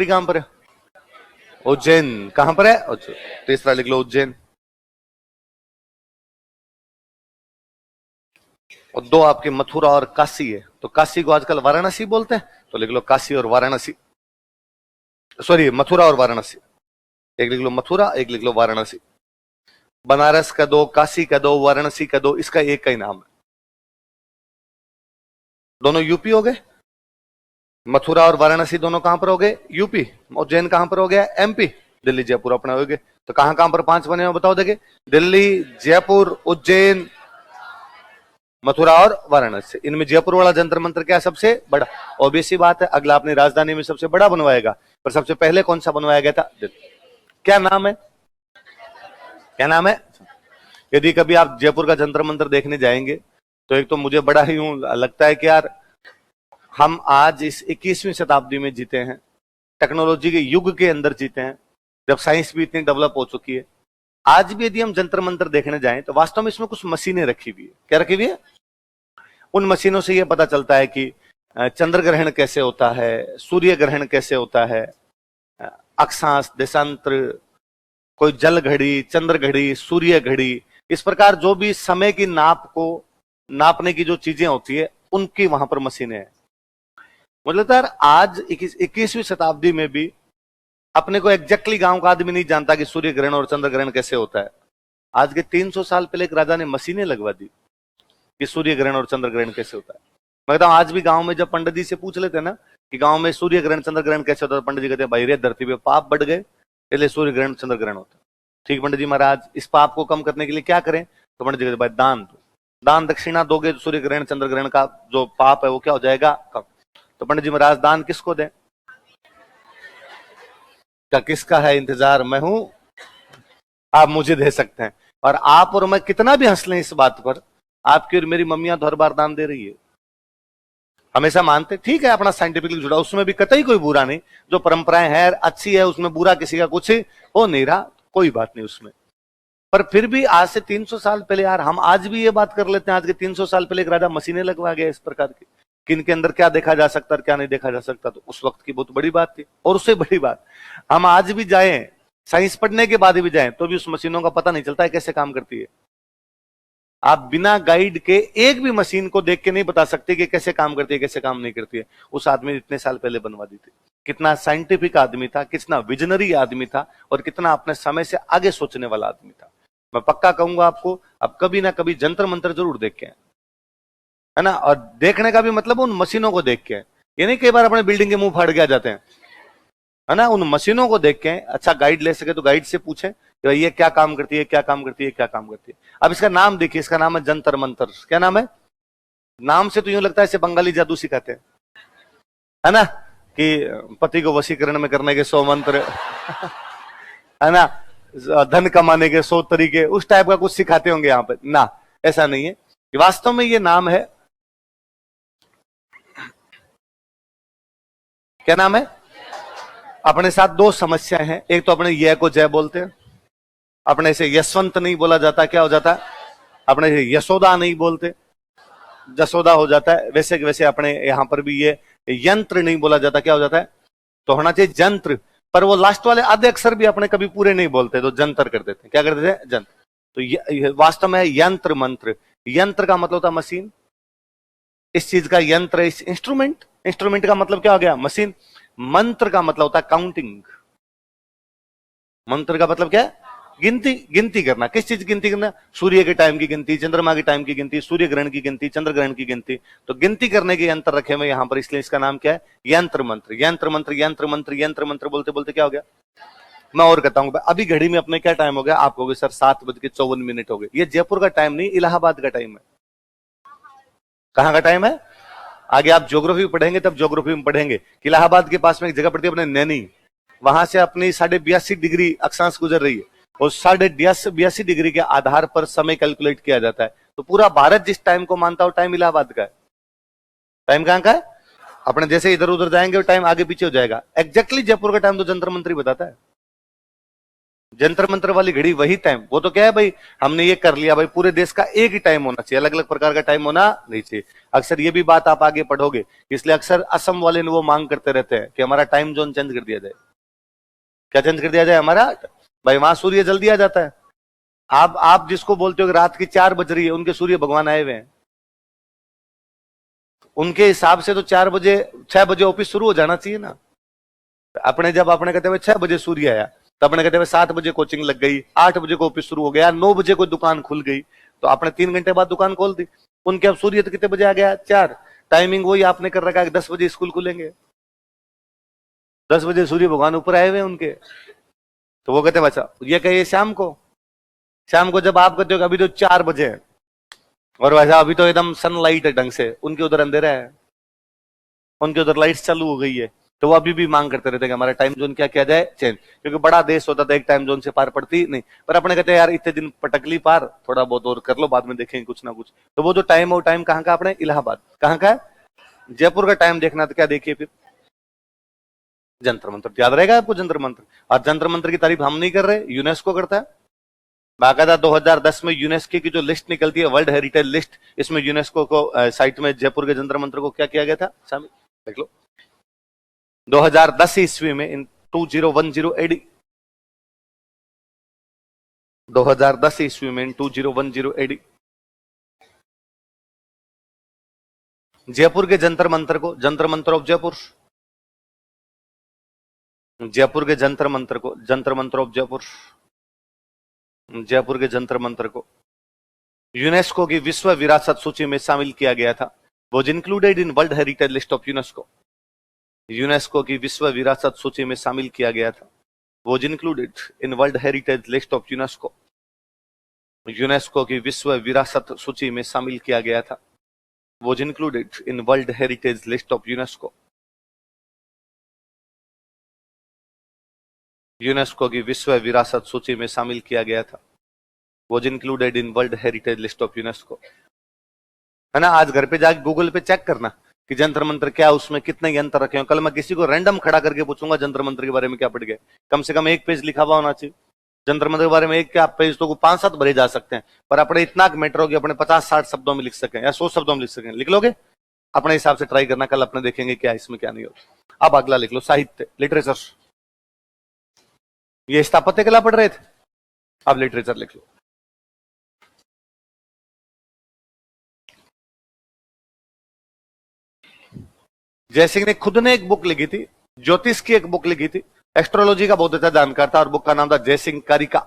कहां पर है? उज्जैन कहां पर है? तीसरा लिख लो उज्जैन। और दो आपके मथुरा और काशी है, तो काशी को आजकल वाराणसी बोलते हैं, तो लिख लो काशी और वाराणसी, सॉरी मथुरा और वाराणसी। एक लिख लो मथुरा, एक लिख लो वाराणसी। बनारस का दो, काशी का दो, वाराणसी का दो, इसका एक का ही नाम है। दोनों यूपी हो गए। मथुरा और वाराणसी दोनों कहां पर हो गए? यूपी। उज्जैन कहां पर हो गया? एमपी। दिल्ली जयपुर अपना हो गए। तो कहां कहां पर 5 बने हो बताओ? देखिए, दिल्ली, जयपुर, उज्जैन, मथुरा और वाराणसी। इनमें जयपुर वाला जंतर मंत्र क्या है? सबसे बड़ा। ऑब्वियस सी बात है, अगला अपनी राजधानी में सबसे बड़ा बनवाएगा, पर सबसे पहले कौन सा बनवाया गया था? क्या नाम है? क्या नाम है? यदि कभी आप जयपुर का जंतर मंत्र देखने जाएंगे, तो एक तो मुझे बड़ा ही लगता है कि यार हम आज इस 21वीं शताब्दी में जीते हैं, टेक्नोलॉजी के युग के अंदर जीते हैं, जब साइंस भी इतनी डेवलप हो चुकी है। आज भी यदि हम जंतर मंत्र देखने जाएं, तो वास्तव में इसमें कुछ मशीनें रखी हुई है। क्या रखी हुई है? उन मशीनों से यह पता चलता है कि चंद्र ग्रहण कैसे होता है, सूर्य ग्रहण कैसे होता है, अक्षांश, देशांतर, कोई जल घड़ी, चंद्र घड़ी, सूर्य घड़ी, इस प्रकार जो भी समय की नाप को नापने की जो चीजें होती है, उनकी वहां पर मशीनें हैं। मुझे लगता है आज 21वीं शताब्दी में भी अपने को एग्जैक्टली गांव का आदमी नहीं जानता कि सूर्य ग्रहण और चंद्र ग्रहण कैसे होता है। आज के 300 साल पहले एक राजा ने मशीनें लगवा दी कि सूर्य ग्रहण और चंद्र ग्रहण कैसे होता है। मैं कहता हूं आज भी गांव में जब पंडित जी से पूछ लेते हैं ना कि गांव में सूर्य ग्रहण चंद्र ग्रहण कैसे होता है, पंडित जी कहते हैं भाई रे धरती पे पाप बढ़ गए, इसलिए सूर्य ग्रहण चंद्र ग्रहण होता है। ठीक पंडित जी महाराज, इस पाप को कम करने के लिए क्या करें? तो पंडित जी कहते भाई दान दो, दान दक्षिणा दोगे तो सूर्य ग्रहण चंद्र ग्रहण का जो पाप है वो क्या हो जाएगा? कम। तो पंडित जी महाराज दान किसको दें? क्या किसका है इंतजार? मैं हूं, आप मुझे दे सकते हैं। और आप और मैं कितना भी हंस लें इस बात पर, आपकी और मेरी मम्मियां तो हर बार दान दे रही है, हमेशा मानते। ठीक है, अपना साइंटिफिकली जुड़ा, उसमें भी कतई कोई बुरा नहीं, जो परंपराएं हैं अच्छी है, उसमें बुरा किसी का कुछ हो नहीं रहा, कोई बात नहीं उसमें। पर फिर भी आज से 300 साल पहले यार हम आज भी ये बात कर लेते हैं, आज के 300 साल पहले एक राजा मशीनें लगवा गया इस प्रकार की कि इनके अंदर क्या देखा जा सकता है क्या नहीं देखा जा सकता, तो उस वक्त की बहुत बड़ी बात थी। और उससे बड़ी बात, हम आज भी जाएं, साइंस पढ़ने के बाद भी जाएं, तो भी उस मशीनों का पता नहीं चलता है कैसे काम करती है। आप बिना गाइड के एक भी मशीन को देख के नहीं बता सकते कि कैसे काम करती है कैसे काम नहीं करती है। उस आदमी ने इतने साल पहले बनवा दी थी। कितना साइंटिफिक आदमी था, कितना विजनरी आदमी था, और कितना अपने समय से आगे सोचने वाला आदमी था। मैं पक्का कहूंगा आपको, अब कभी ना कभी जंतर मंत्र जरूर देख के, है ना। और देखने का भी मतलब उन मशीनों को देख के, ये नहीं कई बार अपने बिल्डिंग के मुंह फाड़ के आ जाते हैं, है ना। उन मशीनों को देख के अच्छा गाइड ले सके तो गाइड से पूछें कि ये क्या काम करती है, क्या काम करती है, क्या काम करती है। अब इसका नाम देखिए, इसका नाम है जंतर मंतर। क्या नाम है? नाम से तो यूं लगता है इसे बंगाली जादू सिखाते हैं, है ना, कि पति को वशीकरण में करने के 100 मंत्र, है ना, धन कमाने के 100 तरीके, उस टाइप का कुछ सिखाते होंगे यहां पर ना। ऐसा नहीं है, वास्तव में ये नाम है, क्या नाम है? अपने साथ दो समस्याएं हैं। एक तो अपने यह को जय बोलते हैं, अपने से यशवंत नहीं बोला जाता, क्या हो जाता है? अपने से यशोदा नहीं बोलते, जसोदा हो जाता है। वैसे वैसे अपने यहां पर भी ये यंत्र नहीं बोला जाता, क्या हो जाता है? तो होना चाहिए जंत्र, पर वो लास्ट वाले आधे अक्षर भी अपने कभी पूरे नहीं बोलते, तो जंतर कर देते हैं। क्या कर देते हैं? जंत्र। तो वास्तव में यंत्र मंत्र, यंत्र का मतलब होता मशीन, इस चीज का यंत्र, इस इंस्ट्रूमेंट, इंस्ट्रूमेंट का मतलब क्या हो गया? मशीन। मंत्र का मतलब होता है काउंटिंग। मंत्र का मतलब क्या है? गिनती, गिनती करना। किस चीज की गिनती करना? सूर्य के टाइम की गिनती, चंद्रमा के टाइम की गिनती, सूर्य ग्रहण की गिनती, चंद्र ग्रहण की गिनती। तो गिनती करने के यंत्र रखे हुए यहां पर, इसलिए इसका नाम क्या है? यंत्र मंत्र। यंत्र मंत्र, यंत्र मंत्र, यंत्र मंत्र बोलते बोलते क्या हो गया? मैं और कहता हूं, अभी घड़ी में अपने क्या टाइम हो गया? आप कहोगे सर 7:54 हो गए। ये जयपुर का टाइम नहीं, इलाहाबाद का टाइम है। कहां का टाइम है? आगे आप ज्योग्राफी पढ़ेंगे तब ज्योग्राफी में पढ़ेंगे कि इलाहाबाद के पास में एक जगह पड़ती है अपने नैनी, वहां से अपनी 82.5 डिग्री अक्षांश गुजर रही है, और 82.5 डिग्री के आधार पर समय कैलकुलेट किया जाता है। तो पूरा भारत जिस टाइम को मानता है टाइम इलाहाबाद का है। टाइम कहां का है? अपने जैसे इधर उधर जाएंगे टाइम आगे पीछे हो जाएगा। एग्जैक्टली जयपुर का टाइम तो जंतर मंत्री बताता है। जंतर मंत्र वाली घड़ी वही टाइम, वो तो क्या है भाई, हमने ये कर लिया भाई, पूरे देश का एक ही टाइम होना चाहिए, अलग अलग प्रकार का टाइम होना नहीं चाहिए। अक्सर ये भी बात आप आगे पढ़ोगे, इसलिए अक्सर असम वाले वो मांग करते रहते हैं कि हमारा टाइम जोन चेंज कर दिया जाए। क्या चेंज कर दिया जाए हमारा? भाई वहां सूर्य जल्दी आ जाता है। आप जिसको बोलते हो कि रात की 4 बज रही है, उनके सूर्य भगवान आए हुए हैं, उनके हिसाब से तो 4 बजे 6 बजे ऑफिस शुरू हो जाना चाहिए ना। अपने जब अपने कहते हुए 6 बजे सूर्य आया, तो अपने कहते हुए 7 बजे कोचिंग लग गई, 8 बजे को ऑफिस शुरू हो गया, 9 बजे को दुकान खुल गई, तो आपने 3 घंटे बाद दुकान खोल दी। उनके अब सूर्य तो कितने बजे आ गया? 4। टाइमिंग वही आपने कर रखा है 10 बजे स्कूल खुलेंगे, 10 बजे सूर्य भगवान ऊपर आए हुए उनके। तो वो कहते हैं अच्छा ये कहिए शाम को, शाम को जब आप कहते हो कि अभी तो 4 बजे है, और वैसा अभी तो एकदम सनलाइट है ढंग से, उनके उधर अंधेरा है, उनके उधर लाइट्स चालू हो गई है, तो वो अभी भी मांग करते रहते हैं कि हमारा टाइम जोन क्या किया जाए चेंज, क्योंकि बड़ा देश होता था, एक टाइम जोन से पार पड़ती नहीं। पर अपने कहते हैं यार इतने दिन पटकली पार, थोड़ा बहुत और कर लो, बाद में देखेंगे कुछ ना कुछ। तो वो जो टाइम, वो टाइम कहाँ का? अपने इलाहाबाद। कहाँ का है? जयपुर का टाइम देखना तो क्या देखिए फिर, जंतर मंत्र याद रहेगा आपको, जंतर मंत्र। और जंतर मंत्र की तारीफ हम नहीं कर रहे, यूनेस्को करता है बाकायदा। 2010 में यूनेस्को की जो लिस्ट निकलती है, वर्ल्ड हेरिटेज लिस्ट, इसमें यूनेस्को को साइट में जयपुर के जंतर मंत्र को क्या किया गया था शामिल, देख लो। 2010 ईस्वी में इन 2010 एडी, 2010 ईस्वी में इन 2010 एडी जयपुर के जंतर मंत्र को, जंतर मंत्र ऑफ जयपुर, जयपुर के जंतर मंत्र को, जंतर मंत्र ऑफ जयपुर, जयपुर के जंतर मंत्र को यूनेस्को की विश्व विरासत सूची में शामिल किया गया था, was included in world heritage list of UNESCO. UNESCO की विश्व विरासत सूची में शामिल किया गया था, was included in world heritage list of UNESCO. UNESCO की विश्व विरासत सूची में शामिल किया गया था, was included in world heritage list of UNESCO. UNESCO की विश्व विरासत सूची में शामिल किया गया था, was included in world heritage list of UNESCO. है ना, आज घर पे जाके गूगल पे चेक करना कि जंतर मंत्र क्या, उसमें कितने यंत्र रखे हो। कल मैं किसी को रैंडम खड़ा करके पूछूंगा जंतर मंत्र के बारे में क्या पढ़ गए, कम से कम एक पेज लिखा हुआ होना चाहिए जंतर मंत्र के बारे में। एक क्या पेज तो 5-7 भरे जा सकते हैं, पर अपने इतना मैटर हो कि अपने 50-60 शब्दों में लिख सकें या 100 शब्दों में लिख सकें। लिख लोगे? अपने हिसाब से ट्राई करना, कल अपने देखेंगे क्या इसमें क्या नहीं होता। अब अगला लिख लो, साहित्य, लिटरेचर। ये स्थापत्य कला पढ़ रहे थे, अब लिटरेचर लिख लो। जयसिंह ने खुद ने एक बुक लिखी थी, ज्योतिष की एक बुक लिखी थी, एस्ट्रोलॉजी का बहुत अच्छा जानकार था, और बुक का नाम था जयसिंह कारिका।